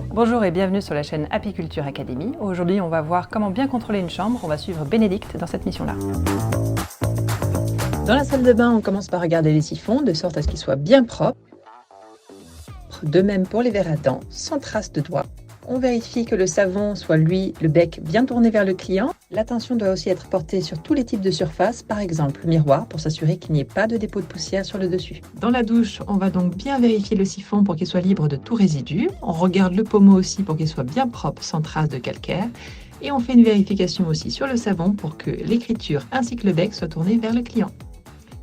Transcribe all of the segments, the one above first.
Bonjour et bienvenue sur la chaîne Apiculture Academy. Aujourd'hui, on va voir comment bien contrôler une chambre. On va suivre Bénédicte dans cette mission-là. Dans la salle de bain, on commence par regarder les siphons de sorte à ce qu'ils soient bien propres. De même pour les verres à dents, sans trace de doigts. On vérifie que le savon soit, lui, le bec bien tourné vers le client. L'attention doit aussi être portée sur tous les types de surfaces, par exemple le miroir, pour s'assurer qu'il n'y ait pas de dépôt de poussière sur le dessus. Dans la douche, on va donc bien vérifier le siphon pour qu'il soit libre de tout résidu. On regarde le pommeau aussi pour qu'il soit bien propre, sans trace de calcaire. Et on fait une vérification aussi sur le savon pour que l'écriture ainsi que le bec soient tournés vers le client.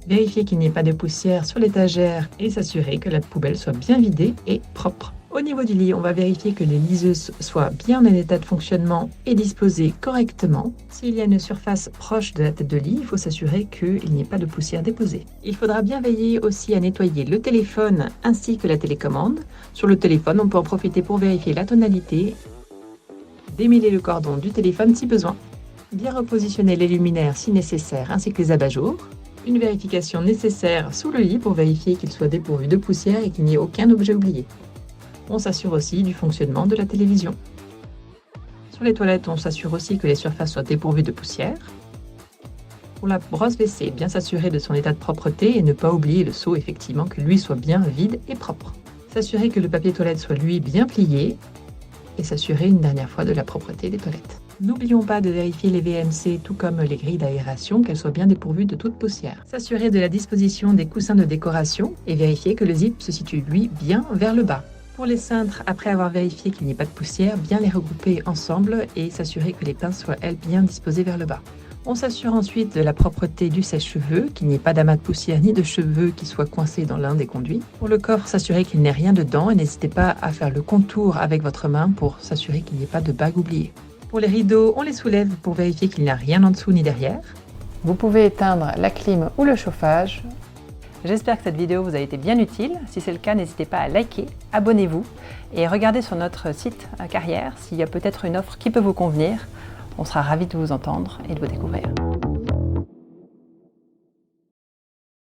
Vérifier qu'il n'y ait pas de poussière sur l'étagère et s'assurer que la poubelle soit bien vidée et propre. Au niveau du lit, on va vérifier que les liseuses soient bien en état de fonctionnement et disposées correctement. S'il y a une surface proche de la tête de lit, il faut s'assurer qu'il n'y ait pas de poussière déposée. Il faudra bien veiller aussi à nettoyer le téléphone ainsi que la télécommande. Sur le téléphone, on peut en profiter pour vérifier la tonalité, démêler le cordon du téléphone si besoin, bien repositionner les luminaires si nécessaire ainsi que les abat-jours. Une vérification nécessaire sous le lit pour vérifier qu'il soit dépourvu de poussière et qu'il n'y ait aucun objet oublié. On s'assure aussi du fonctionnement de la télévision. Sur les toilettes, on s'assure aussi que les surfaces soient dépourvues de poussière. Pour la brosse WC, bien s'assurer de son état de propreté et ne pas oublier le seau, effectivement, que lui soit bien vide et propre. S'assurer que le papier toilette soit lui bien plié et s'assurer une dernière fois de la propreté des toilettes. N'oublions pas de vérifier les VMC tout comme les grilles d'aération, qu'elles soient bien dépourvues de toute poussière. S'assurer de la disposition des coussins de décoration et vérifier que le zip se situe lui bien vers le bas. Pour les cintres, après avoir vérifié qu'il n'y ait pas de poussière, bien les regrouper ensemble et s'assurer que les pinces soient, elles, bien disposées vers le bas. On s'assure ensuite de la propreté du sèche-cheveux, qu'il n'y ait pas d'amas de poussière ni de cheveux qui soient coincés dans l'un des conduits. Pour le corps, s'assurer qu'il n'ait rien dedans et n'hésitez pas à faire le contour avec votre main pour s'assurer qu'il n'y ait pas de bague oubliée. Pour les rideaux, on les soulève pour vérifier qu'il n'y a rien en dessous ni derrière. Vous pouvez éteindre la clim ou le chauffage. J'espère que cette vidéo vous a été bien utile. Si c'est le cas, n'hésitez pas à liker, abonnez-vous et regardez sur notre site Carrière s'il y a peut-être une offre qui peut vous convenir. On sera ravis de vous entendre et de vous découvrir.